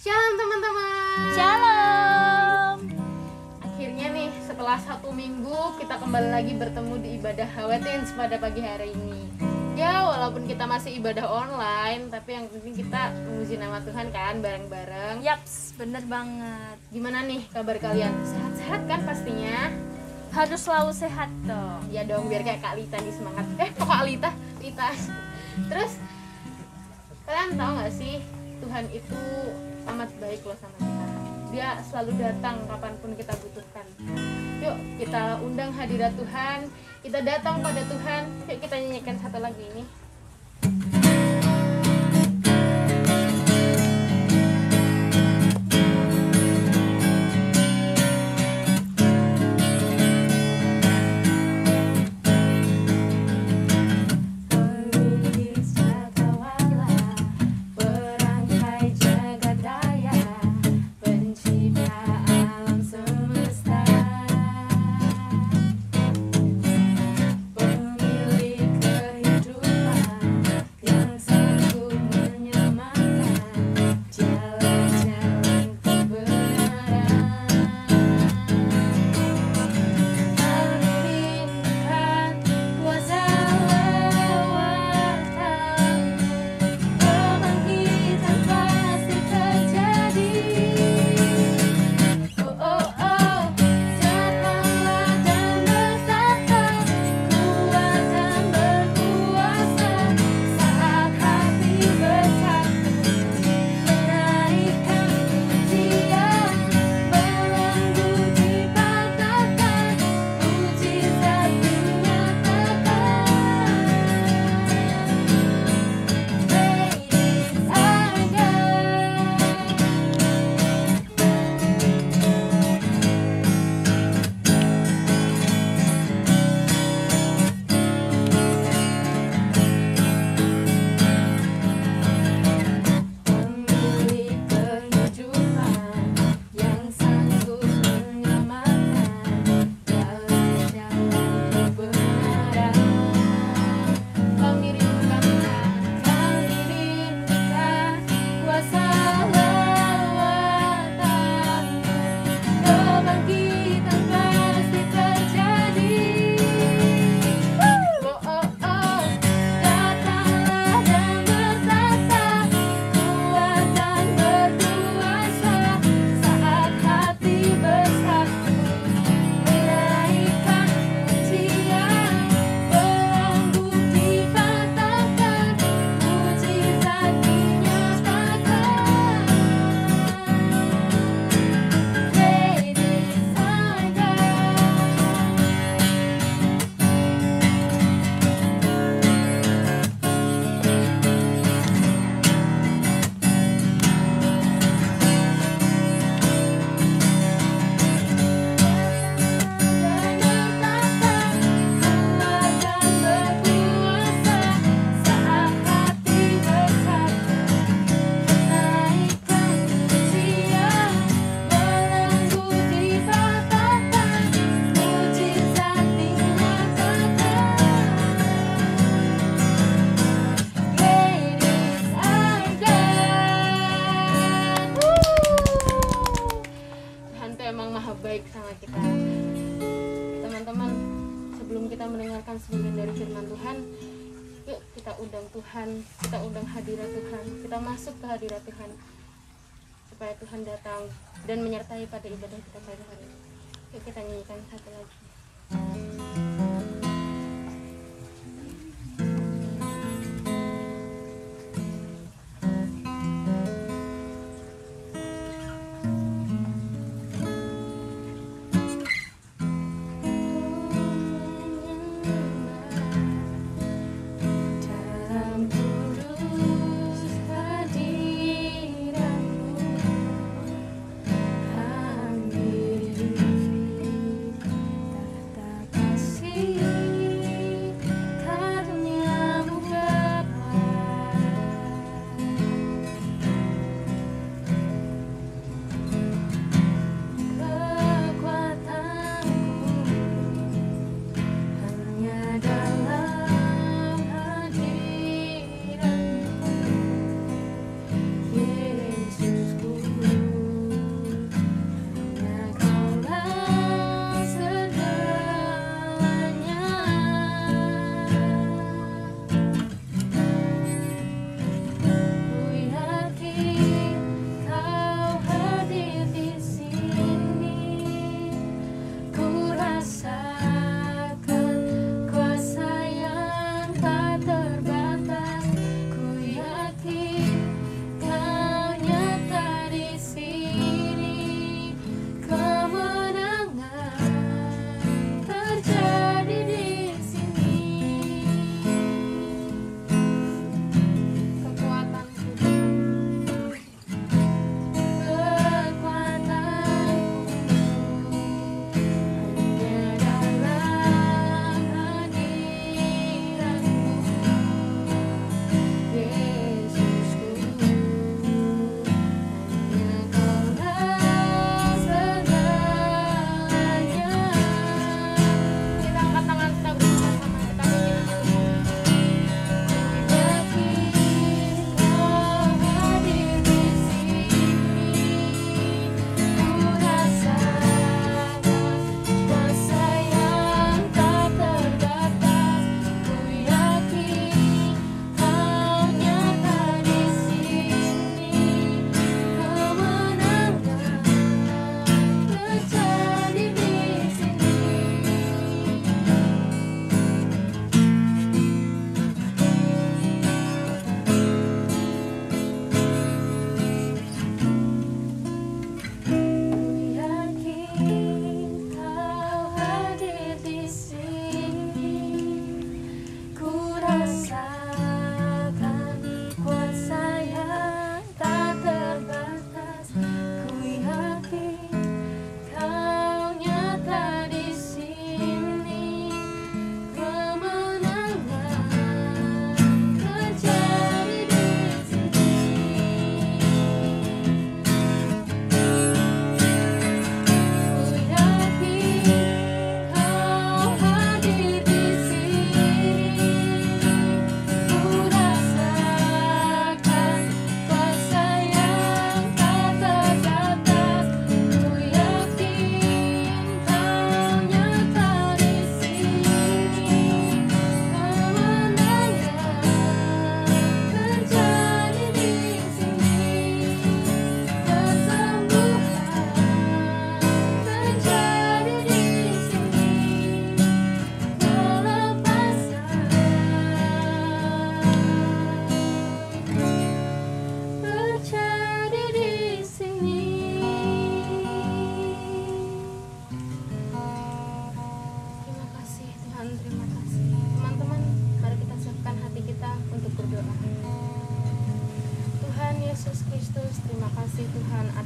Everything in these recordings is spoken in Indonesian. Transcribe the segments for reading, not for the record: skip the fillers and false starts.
Shalom teman-teman. Shalom. Akhirnya nih setelah 1 minggu kita kembali lagi bertemu di ibadah Hawetins pada pagi hari ini. Ya walaupun kita masih ibadah online, tapi yang penting kita memuji nama Tuhan kan bareng-bareng. Yaps, bener banget. Gimana nih kabar kalian? Sehat-sehat kan pastinya? Harus selalu sehat dong. Ya dong, biar kayak Kak Lita nih semangat. Kok Kak Lita? Lita. Terus kalian tahu gak sih Tuhan itu amat baik loh sama kita. Dia selalu datang kapanpun kita butuhkan. Yuk kita undang hadirat Tuhan, kita datang pada Tuhan. Yuk kita nyanyikan satu lagu ini. Baik sama kita. Teman-teman, sebelum kita mendengarkan sebagian dari firman Tuhan, yuk kita undang Tuhan, kita undang hadirat Tuhan, kita masuk ke hadirat Tuhan supaya Tuhan datang dan menyertai pada ibadah kita pada hari ini. Yuk kita nyanyikan satu lagi.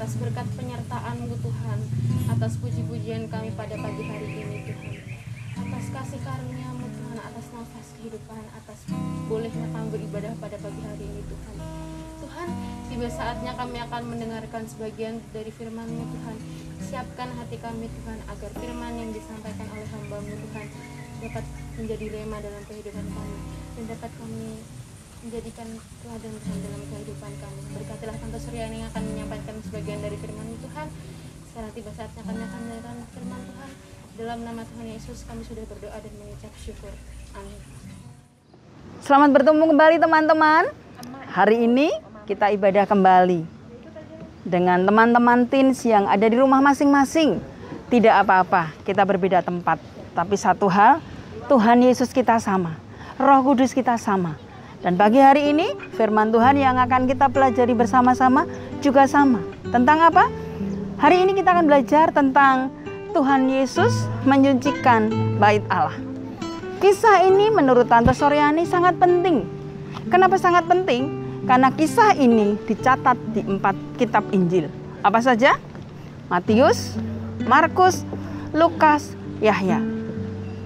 atas berkat penyertaan-Mu Tuhan, atas puji-pujian kami pada pagi hari ini Tuhan, atas kasih karunia-Mu Tuhan, atas nafas kehidupan, atas bolehnya kami beribadah pada pagi hari ini Tuhan. Tuhan, tiba saatnya kami akan mendengarkan sebagian dari firman-Mu Tuhan. Siapkan hati kami Tuhan, agar firman yang disampaikan oleh hamba-Mu Tuhan dapat menjadi rema dalam kehidupan kami, dan dapat kami menjadikan teladan Tuhan dalam kehidupan kami. Berkatilah Tante Suryani yang akan menyampaikan sebagian dari firman-Mu Tuhan. Sekarang tiba saatnya kami akan mendengarkan firman Tuhan. Dalam nama Tuhan Yesus kami sudah berdoa dan mengucap syukur. Amin. Selamat bertemu kembali teman-teman. Hari ini kita ibadah kembali dengan teman-teman teens yang ada di rumah masing-masing. Tidak apa-apa, kita berbeda tempat. Tapi satu hal, Tuhan Yesus kita sama, Roh Kudus kita sama. Dan pagi hari ini firman Tuhan yang akan kita pelajari bersama-sama juga sama. Tentang apa? Hari ini kita akan belajar tentang Tuhan Yesus menyucikan bait Allah. Kisah ini menurut Tante Suryani sangat penting. Kenapa sangat penting? Karena kisah ini dicatat di 4 kitab Injil. Apa saja? Matius, Markus, Lukas, Yahya.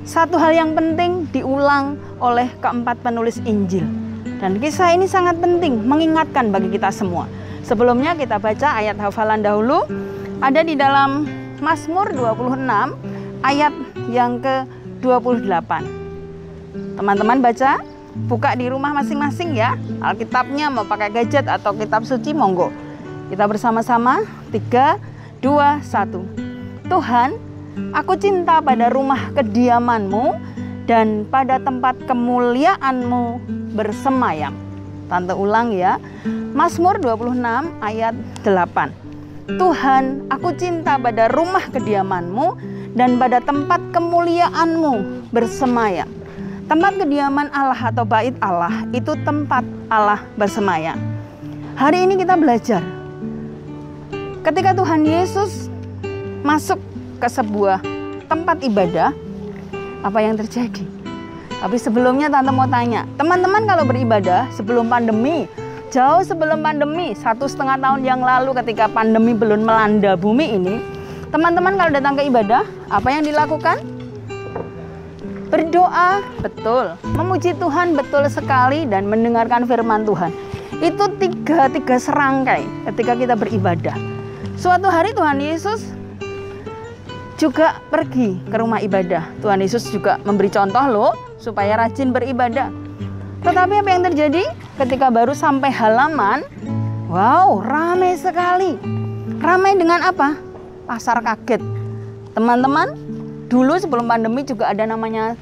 Satu hal yang penting diulang oleh keempat penulis Injil. Dan kisah ini sangat penting, mengingatkan bagi kita semua. Sebelumnya kita baca ayat hafalan dahulu. Ada di dalam Mazmur 26 ayat yang ke-28. Teman-teman baca, buka di rumah masing-masing ya. Alkitabnya mau pakai gadget atau kitab suci, monggo. Kita bersama-sama, 3, 2, 1. Tuhan, aku cinta pada rumah kediaman-Mu dan pada tempat kemuliaan-Mu bersemayam. Tante ulang ya. Mazmur 26 ayat 8. Tuhan, aku cinta pada rumah kediaman-Mu dan pada tempat kemuliaan-Mu bersemayam. Tempat kediaman Allah atau bait Allah itu tempat Allah bersemayam. Hari ini kita belajar. Ketika Tuhan Yesus masuk ke sebuah tempat ibadah, apa yang terjadi? Tapi sebelumnya Tante mau tanya, teman-teman kalau beribadah sebelum pandemi, jauh sebelum pandemi, 1,5 tahun yang lalu ketika pandemi belum melanda bumi ini, teman-teman kalau datang ke ibadah, apa yang dilakukan? Berdoa, betul. Memuji Tuhan, betul sekali, dan mendengarkan firman Tuhan. Itu tiga serangkai ketika kita beribadah. Suatu hari Tuhan Yesus juga pergi ke rumah ibadah. Tuhan Yesus juga memberi contoh loh, supaya rajin beribadah. Tetapi apa yang terjadi? Ketika baru sampai halaman, wow, ramai sekali. Ramai dengan apa? Pasar kaget. Teman-teman, dulu sebelum pandemi juga ada namanya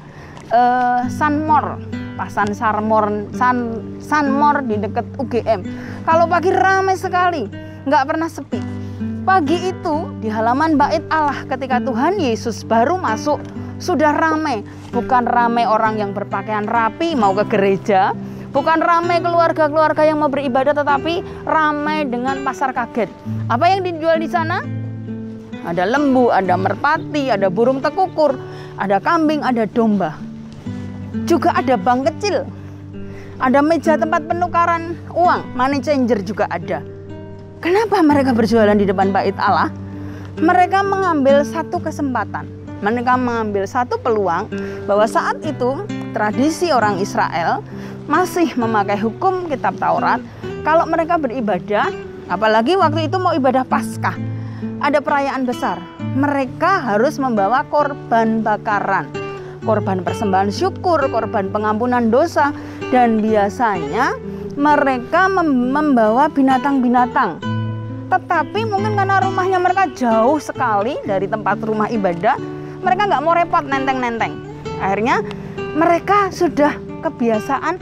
Sunmor, Pasan Sunmor di dekat UGM. Kalau pagi ramai sekali, nggak pernah sepi. Pagi itu di halaman bait Allah ketika Tuhan Yesus baru masuk, sudah ramai. Bukan ramai orang yang berpakaian rapi mau ke gereja, bukan ramai keluarga-keluarga yang mau beribadah, tetapi ramai dengan pasar kaget. Apa yang dijual di sana? Ada lembu, ada merpati, ada burung tekukur, ada kambing, ada domba. Juga ada bank kecil. Ada meja tempat penukaran uang, money changer juga ada. Kenapa mereka berjualan di depan bait Allah? Mereka mengambil satu kesempatan. Mereka mengambil satu peluang bahwa saat itu tradisi orang Israel masih memakai hukum kitab Taurat. Kalau mereka beribadah, apalagi waktu itu mau ibadah Paskah, ada perayaan besar, mereka harus membawa korban bakaran, korban persembahan syukur, korban pengampunan dosa, dan biasanya mereka membawa binatang-binatang. Tetapi mungkin karena rumahnya mereka jauh sekali dari tempat rumah ibadah, mereka nggak mau repot nenteng-nenteng. Akhirnya mereka sudah kebiasaan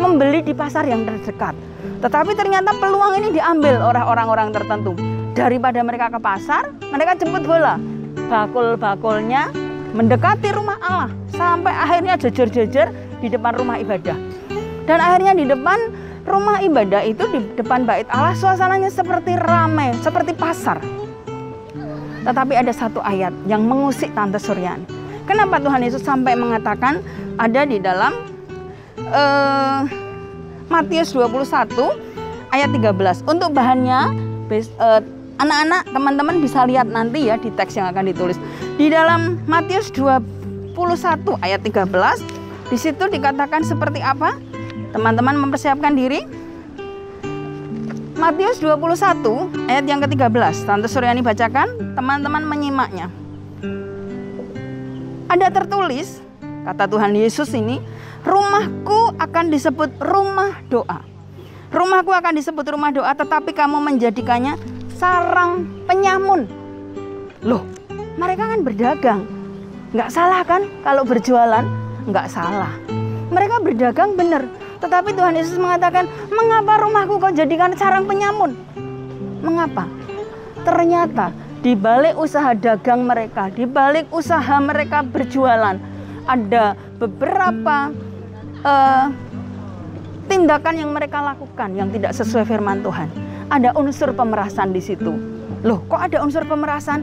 membeli di pasar yang terdekat. Tetapi ternyata peluang ini diambil oleh orang-orang tertentu. Daripada mereka ke pasar, mereka jemput bola. Bakul-bakulnya mendekati rumah Allah sampai akhirnya jejer-jejer di depan rumah ibadah. Dan akhirnya di depan rumah ibadah itu, di depan bait Allah, suasananya seperti ramai, seperti pasar. Tetapi ada satu ayat yang mengusik Tante Suryani. Kenapa Tuhan Yesus sampai mengatakan, ada di dalam Matius 21 ayat 13. Untuk bahannya Anak-anak, teman-teman bisa lihat nanti ya di teks yang akan ditulis. Di dalam Matius 21 ayat 13, di situ dikatakan seperti apa? Teman-teman mempersiapkan diri. Matius 21 ayat yang ke-13. Tante Suryani bacakan, teman-teman menyimaknya. Ada tertulis, kata Tuhan Yesus ini, rumahku akan disebut rumah doa. Rumahku akan disebut rumah doa, tetapi kamu menjadikannya sarang penyamun. Loh, mereka kan berdagang. Nggak salah kan kalau berjualan? Nggak salah. Mereka berdagang benar. Tetapi Tuhan Yesus mengatakan, mengapa rumahku kau jadikan sarang penyamun? Mengapa? Ternyata di balik usaha dagang mereka, di balik usaha mereka berjualan, ada beberapa tindakan yang mereka lakukan yang tidak sesuai firman Tuhan. Ada unsur pemerasan di situ. Loh, kok ada unsur pemerasan?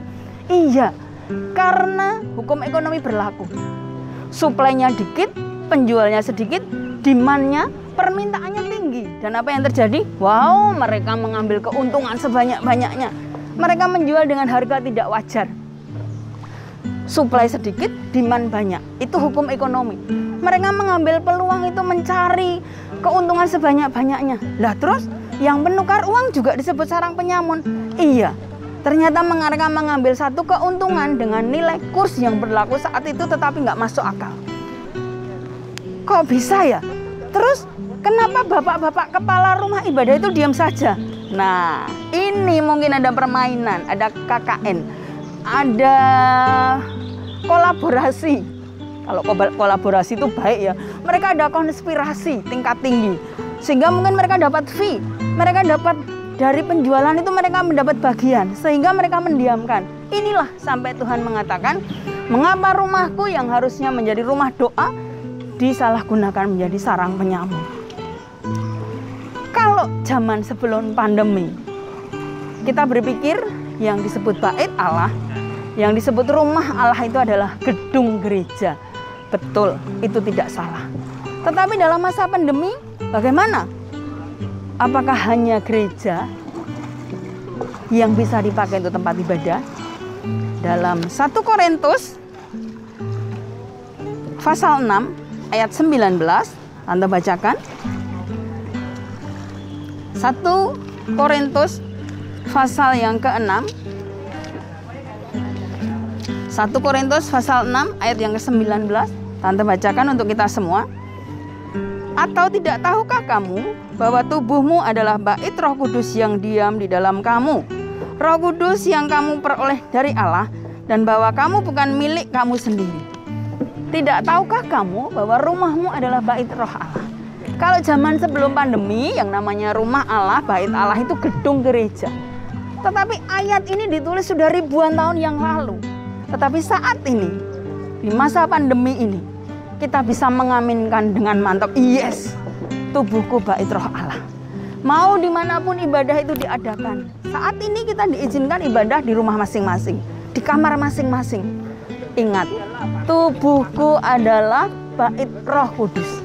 Iya, karena hukum ekonomi berlaku. Suplainya dikit, penjualnya sedikit, demand-nya, permintaannya tinggi. Dan apa yang terjadi? Wow, mereka mengambil keuntungan sebanyak-banyaknya. Mereka menjual dengan harga tidak wajar. Supply sedikit, demand banyak. Itu hukum ekonomi. Mereka mengambil peluang itu mencari keuntungan sebanyak-banyaknya. Lah terus yang menukar uang juga disebut sarang penyamun. Iya, ternyata mereka mengambil satu keuntungan dengan nilai kurs yang berlaku saat itu tetapi nggak masuk akal. Kok bisa ya? Terus kenapa bapak-bapak kepala rumah ibadah itu diam saja? Nah, ini mungkin ada permainan, ada KKN, ada kolaborasi. Kalau kolaborasi itu baik ya. Mereka ada konspirasi tingkat tinggi. Sehingga mungkin mereka dapat fee. Mereka dapat dari penjualan itu mereka mendapat bagian. Sehingga mereka mendiamkan. Inilah sampai Tuhan mengatakan, mengapa rumahku yang harusnya menjadi rumah doa disalahgunakan menjadi sarang penyamun. Kalau zaman sebelum pandemi, kita berpikir yang disebut bait Allah, yang disebut rumah Allah itu adalah gedung gereja. Betul, itu tidak salah. Tetapi dalam masa pandemi, bagaimana? Apakah hanya gereja yang bisa dipakai untuk tempat ibadah? Dalam 1 Korintus pasal 6 ayat 19, Anda bacakan. 1 Korintus pasal yang ke-6. 1 Korintus pasal 6 ayat yang ke-19, Tante bacakan untuk kita semua. Atau tidak tahukah kamu bahwa tubuhmu adalah bait Roh Kudus yang diam di dalam kamu, Roh Kudus yang kamu peroleh dari Allah, dan bahwa kamu bukan milik kamu sendiri? Tidak tahukah kamu bahwa rumahmu adalah bait Roh Allah? Kalau zaman sebelum pandemi, yang namanya rumah Allah, bait Allah itu gedung gereja. Tetapi ayat ini ditulis sudah ribuan tahun yang lalu. Tetapi saat ini, di masa pandemi ini, kita bisa mengaminkan dengan mantap, yes, tubuhku bait Roh Allah. Mau dimanapun ibadah itu diadakan. Saat ini kita diizinkan ibadah di rumah masing-masing, di kamar masing-masing. Ingat, tubuhku adalah bait Roh Kudus.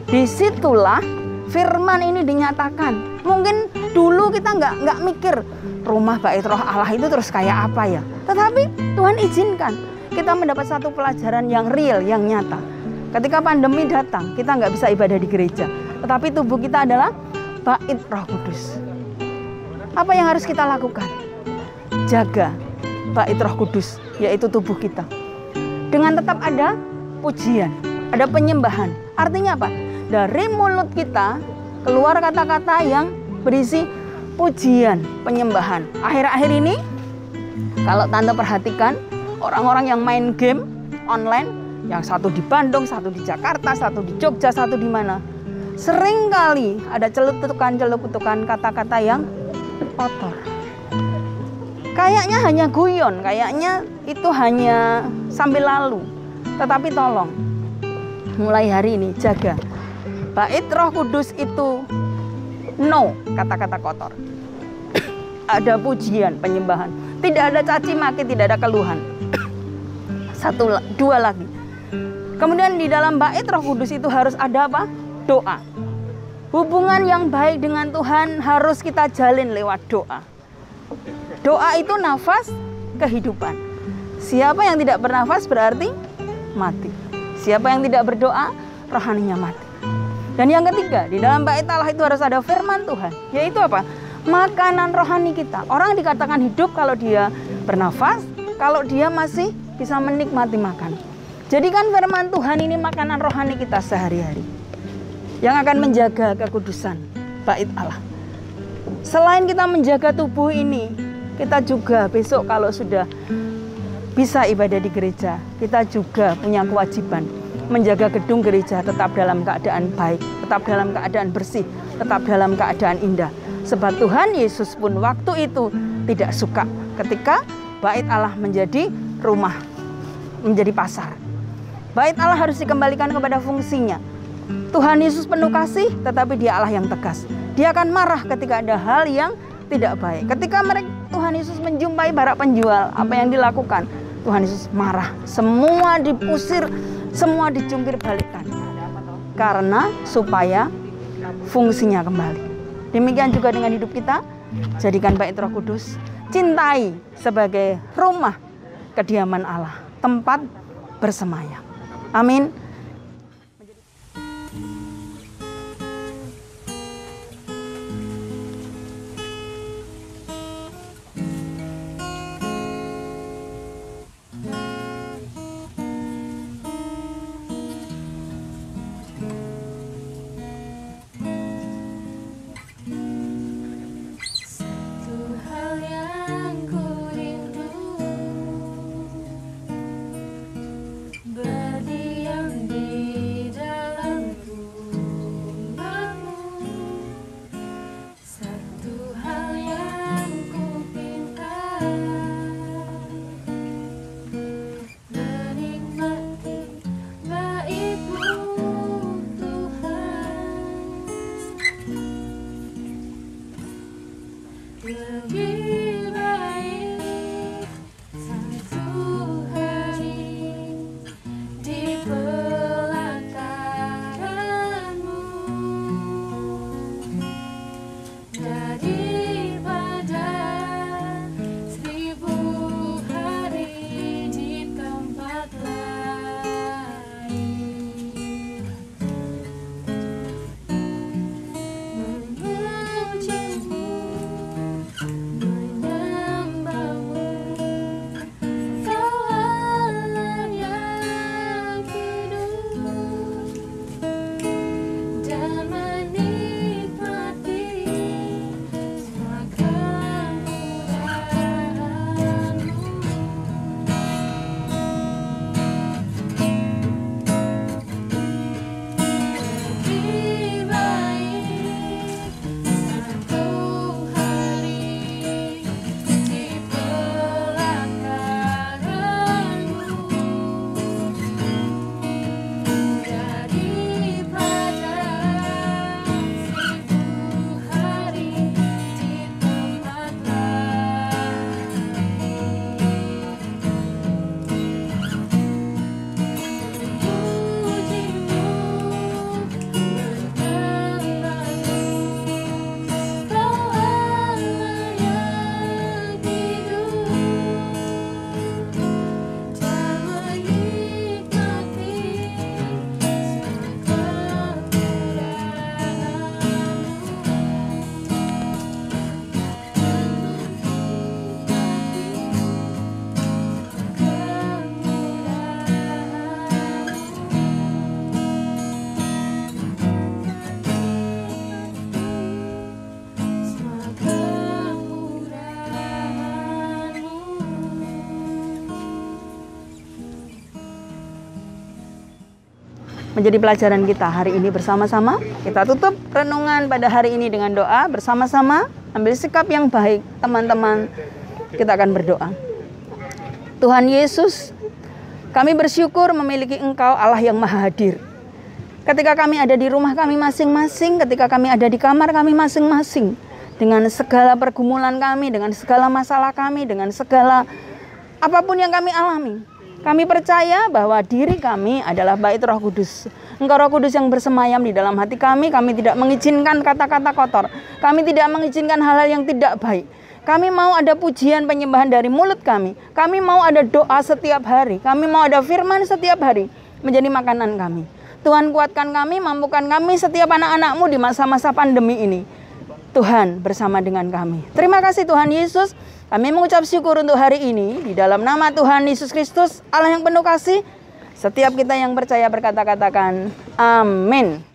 Disitulah firman ini dinyatakan. Mungkin dulu kita nggak mikir rumah bait Roh Allah itu terus kayak apa ya. Tetapi Tuhan izinkan kita mendapat satu pelajaran yang real, yang nyata. Ketika pandemi datang, kita nggak bisa ibadah di gereja. Tetapi tubuh kita adalah bait Roh Kudus. Apa yang harus kita lakukan? Jaga bait Roh Kudus, yaitu tubuh kita. Dengan tetap ada pujian, ada penyembahan. Artinya apa? Dari mulut kita keluar kata-kata yang berisi pujian, penyembahan. Akhir-akhir ini, kalau Tante perhatikan, orang-orang yang main game online, yang satu di Bandung, satu di Jakarta, satu di Jogja, satu di mana, seringkali ada celutukan kata-kata yang kotor. Kayaknya hanya guyon, kayaknya itu hanya sambil lalu. Tetapi tolong, mulai hari ini jaga. Bait Roh Kudus itu no kata-kata kotor. Ada pujian, penyembahan. Tidak ada caci maki, tidak ada keluhan. Dua lagi. Kemudian di dalam bait Roh Kudus itu harus ada apa? Doa. Hubungan yang baik dengan Tuhan harus kita jalin lewat doa. Doa itu nafas kehidupan. Siapa yang tidak bernafas berarti mati. Siapa yang tidak berdoa, rohaninya mati. Dan yang ketiga, di dalam bait Allah itu harus ada firman Tuhan. Yaitu apa? Makanan rohani kita. Orang dikatakan hidup kalau dia bernafas, kalau dia masih bisa menikmati makan. Jadikan firman Tuhan ini makanan rohani kita sehari-hari, yang akan menjaga kekudusan bait Allah. Selain kita menjaga tubuh ini, kita juga besok kalau sudah bisa ibadah di gereja, kita juga punya kewajiban menjaga gedung gereja tetap dalam keadaan baik, tetap dalam keadaan bersih, tetap dalam keadaan indah. Sebab Tuhan Yesus pun waktu itu tidak suka ketika bait Allah menjadi rumah, menjadi pasar. Bait Allah harus dikembalikan kepada fungsinya. Tuhan Yesus penuh kasih, tetapi Dia Allah yang tegas. Dia akan marah ketika ada hal yang tidak baik. Ketika Tuhan Yesus menjumpai para penjual, apa yang dilakukan? Tuhan Yesus marah. Semua dipusir, semua dicungkir balikan. Karena supaya fungsinya kembali. Demikian juga dengan hidup kita. Jadikan bait Roh Kudus. Cintai sebagai rumah kediaman Allah. Tempat bersemayam. Amin. menjadi pelajaran kita hari ini bersama-sama. Kita tutup renungan pada hari ini dengan doa bersama-sama. Ambil sikap yang baik, teman-teman. Kita akan berdoa. Tuhan Yesus, kami bersyukur memiliki Engkau Allah yang Maha Hadir. Ketika kami ada di rumah kami masing-masing, ketika kami ada di kamar kami masing-masing, dengan segala pergumulan kami, dengan segala masalah kami, dengan segala apapun yang kami alami, kami percaya bahwa diri kami adalah bait Roh Kudus. Engkau Roh Kudus yang bersemayam di dalam hati kami tidak mengizinkan kata-kata kotor. Kami tidak mengizinkan hal-hal yang tidak baik. Kami mau ada pujian penyembahan dari mulut kami. Kami mau ada doa setiap hari. Kami mau ada firman setiap hari menjadi makanan kami. Tuhan kuatkan kami, mampukan kami setiap anak-anak-Mu di masa-masa pandemi ini. Tuhan bersama dengan kami. Terima kasih Tuhan Yesus. Kami mengucap syukur untuk hari ini. Di dalam nama Tuhan Yesus Kristus, Allah yang penuh kasih. Setiap kita yang percaya berkata-katakan, amin.